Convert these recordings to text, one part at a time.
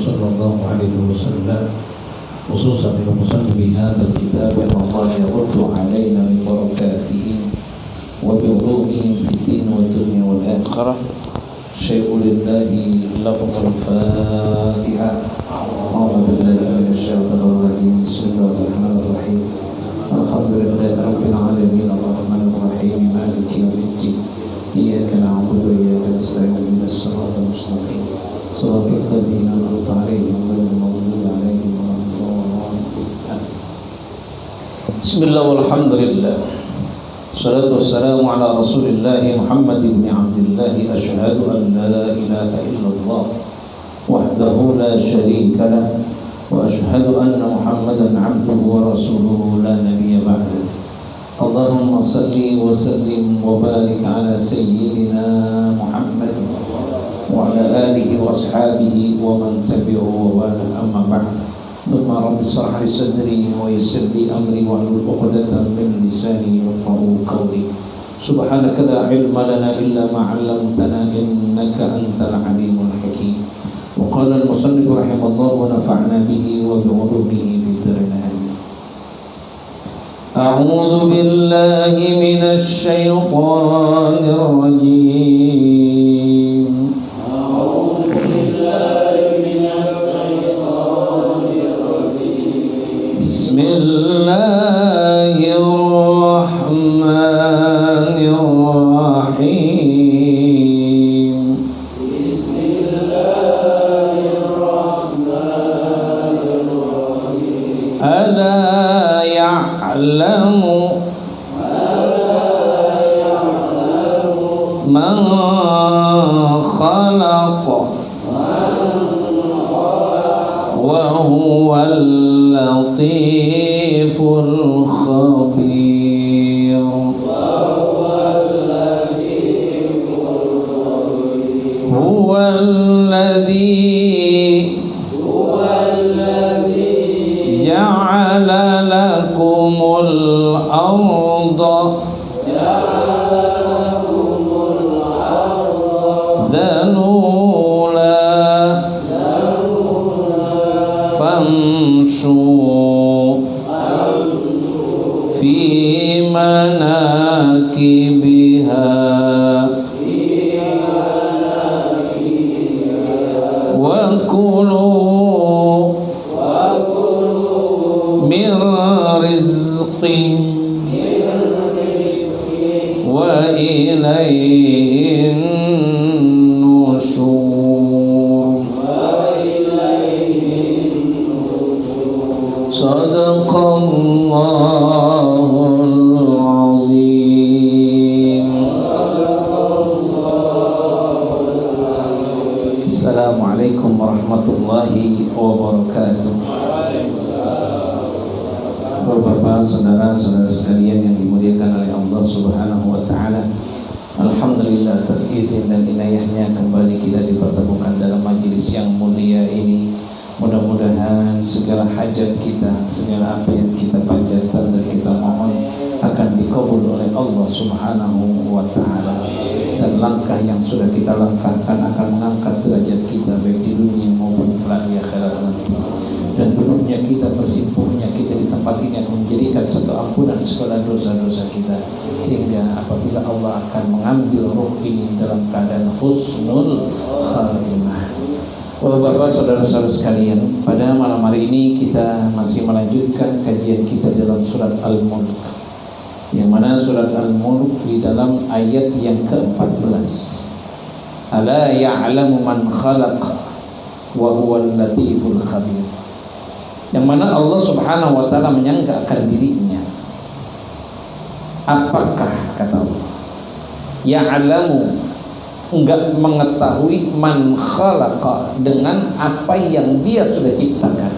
صلى الله عليه وسلم خصوصا لمصنف هذا الكتاب أن الله يرد علينا ببركاته وبعلومه في الدين والدنيا والآخرة. شيء لله لهم الفاتحة. أعوذ بالله من الشيطان الرجيم. بسم الله الرحمن الرحيم. الحمد لله رب العالمين الرحمن الرحيم مالك يوم الدين. إياك نعبد وإياك نستعين اهدنا الصراط المستقيم صراط الذين أنعمت عليهم غير المغضوب عليهم ولا الضالين. بسم الله والحمد لله. الصلاة والسلام على رسول الله محمد بن عبد الله. أشهد أن لا إله إلا الله وحده لا شريك له وأشهد أن محمدا عبده ورسوله لا نبي بعده. اللهم صل وسلم وبارك على سيدنا محمد وعلى آله وأصحابه ومن تبعه وبارك. أما بعد ثم رب اشرح لي صدري ويسر لي أمري واحلل عقدة من لساني يفقهوا قولي. سبحانك لا علم لنا إلا ما علمتنا إنك أنت العليم الحكيم. وقال المصنف رحمه الله ونفعنا به وبعلومه في الدارين. أعوذ بالله من الشيطان الرجيم. أعوذ بالله من الشيطان الرجيم. بسم الله الرحمن الرحيم. بسم الله الرحمن الرحيم. ألا يعلم من خلق وهو اللطيف الخبير. هو الذي جعل لكم الأرض ذلولا فامشوا في مناكبها وكلوا من رزقه وإليه النشور. صدق الله العظيم. السلام عليكم ورحمة الله وبركاته. Bapak, saudara-saudara sekalian yang dimuliakan oleh Allah Subhanahu wa taala. Alhamdulillah atas izin dan inayahnya kembali kita dipertemukan dalam majelis yang mulia ini. Mudah-mudahan segala hajat kita, segala apa yang kita panjatkan dan kita mohon akan dikabul oleh Allah Subhanahu wa taala. Dan langkah yang sudah kita langkahkan akan mengangkat derajat kita baik di dunia maupun kelak di akhirat nanti. Dan duduknya kita, bersimpuhnya kita di tempat ini akan menjadikan satu ampunan segala dosa-dosa kita, sehingga apabila Allah akan mengambil ruh ini dalam keadaan husnul khatimah. Bapak, saudara-saudara sekalian, pada malam hari ini kita masih melanjutkan kajian kita dalam surat Al-Mulk, yang mana surat Al-Mulk di dalam ayat yang ke-14. Ala ya'lamu man khalaq wa huwal latiful khabir. Yang mana Allah Subhanahu wa taala menyangkakan dirinya. Apakah kata Allah? Ya'lamu, enggak mengetahui, man khalaqa, dengan apa yang dia sudah ciptakan.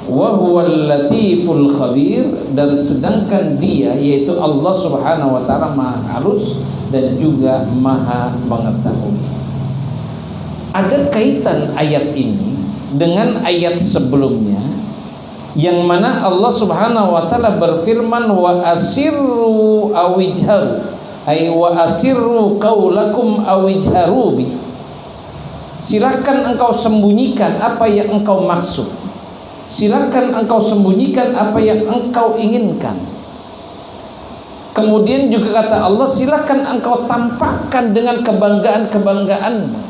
Wa huwal latiful khabir, dan sedangkan dia yaitu Allah Subhanahu wa taala Maha halus dan juga Maha mengetahui. Ada kaitan ayat ini dengan ayat sebelumnya, yang mana Allah Subhanahu wa taala berfirman wa asirru awijharu, ay wa asirru qaulakum awijharu bi. Silakan engkau sembunyikan apa yang engkau maksud. Silakan engkau sembunyikan apa yang engkau inginkan. Kemudian juga kata Allah, silakan engkau tampakkan dengan kebanggaan-kebanggaanmu.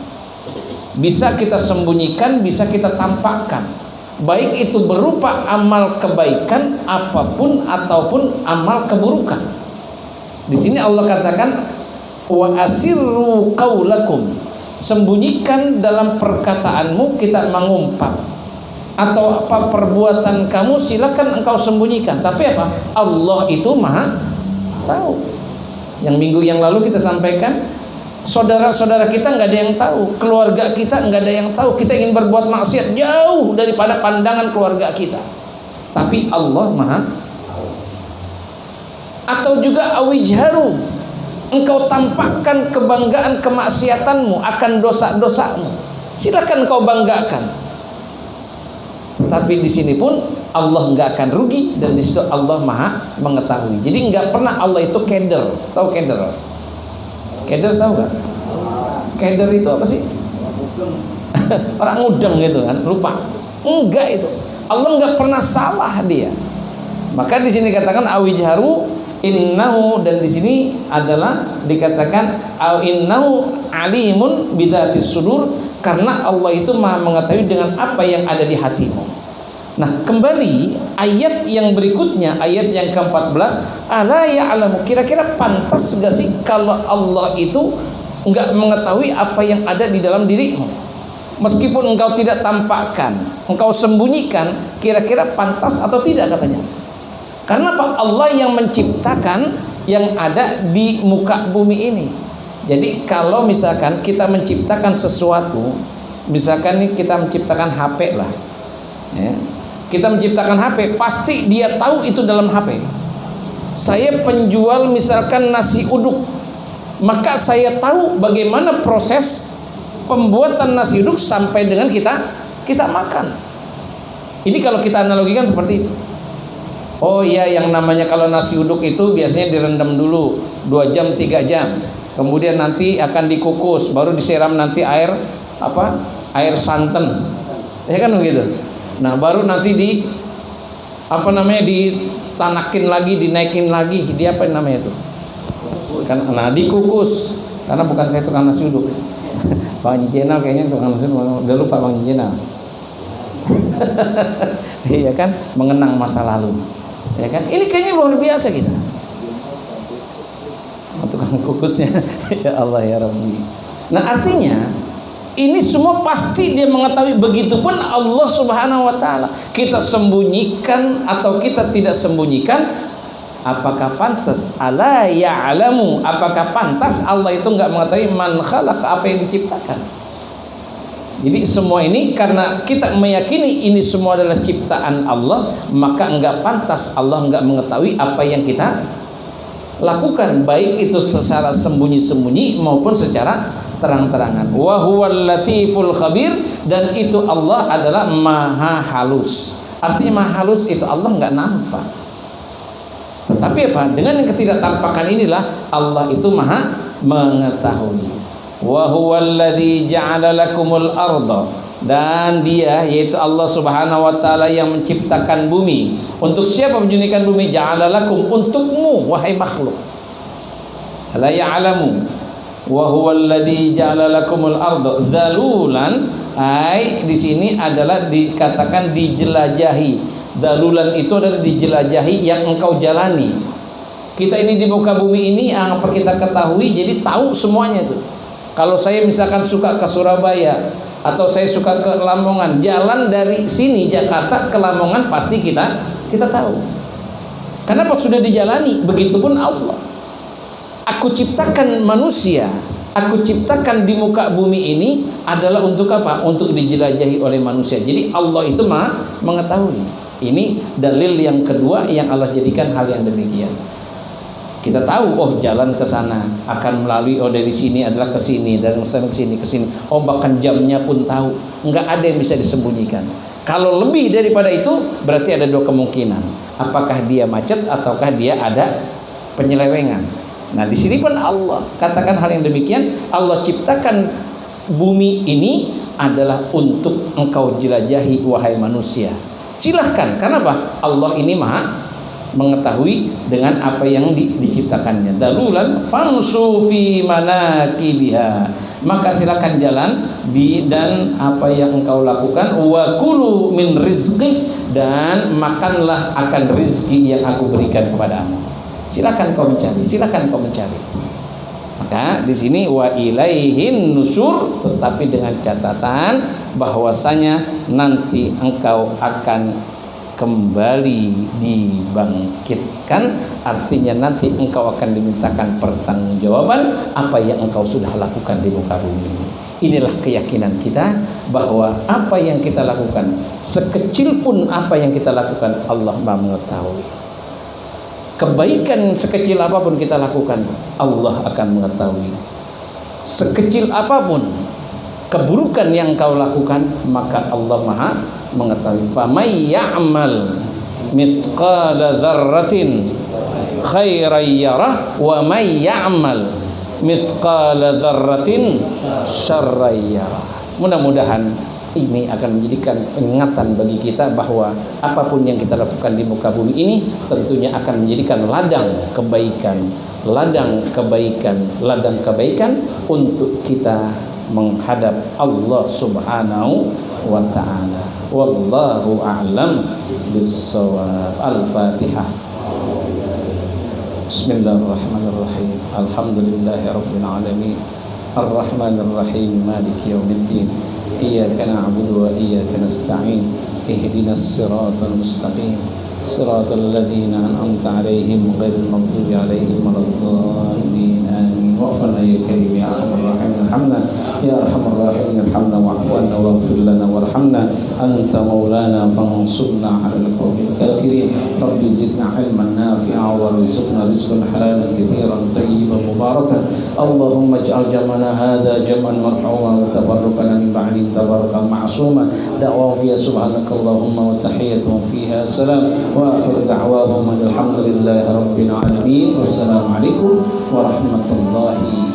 Bisa kita sembunyikan, bisa kita tampakkan. Baik itu berupa amal kebaikan apapun ataupun amal keburukan. Di sini Allah katakan, wa asirru qaulakum. Sembunyikan dalam perkataanmu, kita mengumpat atau apa perbuatan kamu silakan engkau sembunyikan. Tapi apa? Allah itu maha tahu. Yang minggu yang lalu kita sampaikan, saudara-saudara kita nggak ada yang tahu, keluarga kita nggak ada yang tahu. Kita ingin berbuat maksiat jauh daripada pandangan keluarga kita, tapi Allah maha. Atau juga awijharu, engkau tampakkan kebanggaan kemaksiatanmu akan dosa-dosamu, silakan kau banggakan. Tapi di sini pun Allah nggak akan rugi, dan di situ Allah maha mengetahui. Jadi nggak pernah Allah itu keder. Tahu keder? Keder tahu nggak? Keder itu apa sih? Orang ngudeng gitu kan, lupa. Enggak, itu Allah nggak pernah salah dia. Maka di sini katakan awijharu innahu, dan di sini adalah dikatakan innahu alimun bidatis sudur, karena Allah itu maha mengetahui dengan apa yang ada di hatimu. Nah, kembali ayat yang berikutnya, ayat yang ke-14, ala ya'lamu, kira-kira pantas gak sih kalau Allah itu enggak mengetahui apa yang ada di dalam dirimu? Meskipun engkau tidak tampakkan, engkau sembunyikan, kira-kira pantas atau tidak katanya? Karena Pak Allah yang menciptakan yang ada di muka bumi ini. Jadi kalau misalkan kita menciptakan sesuatu, misalkan nih kita menciptakan HP lah, ya, kita menciptakan HP, pasti dia tahu itu dalam HP. Saya penjual misalkan nasi uduk, maka saya tahu bagaimana proses pembuatan nasi uduk sampai dengan kita makan. Ini kalau kita analogikan seperti itu. Oh iya, yang namanya kalau nasi uduk itu biasanya direndam dulu 2 jam 3 jam, kemudian nanti akan dikukus, baru disiram nanti air santan, ya kan begitu. Nah, baru nanti ditanakin lagi, dinaikin lagi, dia apa namanya itu kan, nah dikukus. Karena bukan saya tukang nasi uduk, Bang Jenal kayaknya tukang nasi uduk, udah lupa Bang Jenal. Iya kan, mengenang masa lalu. Ya kan? Ini kayaknya luar biasa kita. Tukang kukusnya. Ya Allah ya Rabbi. Nah, artinya ini semua pasti dia mengetahui. Begitupun Allah Subhanahu wa taala. Kita sembunyikan atau kita tidak sembunyikan, apakah pantas? Ala ya'lamu, apakah pantas Allah itu enggak mengetahui man khalaq, apa yang diciptakan? Jadi semua ini karena kita meyakini ini semua adalah ciptaan Allah, maka enggak pantas Allah enggak mengetahui apa yang kita lakukan, baik itu secara sembunyi-sembunyi maupun secara terang-terangan. Wa huwal latiful khabir, dan itu Allah adalah maha halus. Artinya maha halus itu Allah enggak nampak. Tetapi apa? Dengan yang ketidaktampakan inilah Allah itu maha mengetahui. Wa huwal ladzi ja'ala lakumul arda, dan dia yaitu Allah Subhanahu wa taala yang menciptakan bumi. Untuk siapa menjadikan bumi? Ja'ala lakum, untukmu wahai makhluk. La ya'lamu wa huwal ladzi ja'ala lakumul arda dhalulan, ai di sini adalah dikatakan dijelajahi. Dalulan itu adalah dijelajahi, yang engkau jalani. Kita ini di muka bumi ini apa kita ketahui, jadi tahu semuanya itu. Kalau saya misalkan suka ke Surabaya atau saya suka ke Lamongan, jalan dari sini Jakarta ke Lamongan pasti kita tahu. Karena pas sudah dijalani. Begitupun Allah. Aku ciptakan manusia, aku ciptakan di muka bumi ini adalah untuk apa? Untuk dijelajahi oleh manusia. Jadi Allah itu maha mengetahui. Ini dalil yang kedua yang Allah jadikan hal yang demikian. Kita tahu, oh jalan ke sana akan melalui, oh dari sini adalah ke sini, dari sana ke sini ke sini. Oh bahkan jamnya pun tahu. Enggak ada yang bisa disembunyikan. Kalau lebih daripada itu berarti ada 2 kemungkinan. Apakah dia macet ataukah dia ada penyelewengan. Nah, di sini pun Allah katakan hal yang demikian. Allah ciptakan bumi ini adalah untuk engkau jelajahi wahai manusia. Silahkan, karena apa? Allah ini maha mengetahui dengan apa yang diciptakannya. Dalulan famsu fi manakibiha, maka silakan jalan dan apa yang engkau lakukan. Wa kulu min rizqi, dan makanlah akan rizki yang aku berikan kepadamu. Silakan kau mencari, silakan kau mencari. Maka di sini wa ilaihin nusur, tetapi dengan catatan bahwasanya nanti engkau akan kembali dibangkitkan, artinya nanti engkau akan dimintakan pertanggungjawaban apa yang engkau sudah lakukan di muka bumi. Inilah keyakinan kita bahwa apa yang kita lakukan, sekecil pun apa yang kita lakukan, Allah Maha mengetahui. Kebaikan sekecil apapun kita lakukan, Allah akan mengetahui. Sekecil apapun keburukan yang kau lakukan, maka Allah Maha mengetahui. Famay ya'mal mithqala dzarratin khairan yarah wa may ya'mal mithqala dzarratin syarran yarah. Mudah-mudahan ini akan menjadikan peringatan bagi kita bahwa apapun yang kita lakukan di muka bumi ini tentunya akan menjadikan ladang kebaikan, ladang kebaikan, ladang kebaikan untuk kita menghadap Allah Subhanahu wa ta'ala. Wallahu a'lam bis-shawab. Al-Fatihah. Bismillahirrahmanirrahim. Alhamdulillahirabbil alamin. Ar-Rahmanir Rahim. Maliki yaumiddin. Iyyaka na'budu wa iyyaka nasta'in. Ihdinas siratal mustaqim. Siratal ladzina an'amta 'alaihim ghairil maghdubi 'alaihim waladdallin. Amin. Wa'fana ya karim ya arhamar rahimin. Hamdan ya arhamar rahimin. Hamdan wa'fu 'anna waghfir lana warhamna. Anta maulana fansurna 'alal qawmil kafirin. Rabbi zidna 'ilman nafi'a warzuqna rizqan halalan katsiran tayyiban mubarakan. Allahumma ij'al jam'ana hadza jam'an marhuman wa tafarraqana min ba'di tafarraqan ma'suman. Da'wa fiha subhanakallahumma wa tahiyyatuhum fiha salam wa akhiru da'wahum alhamdulillahi rabbil alamin. Wassalamu alaikum warahmatullahi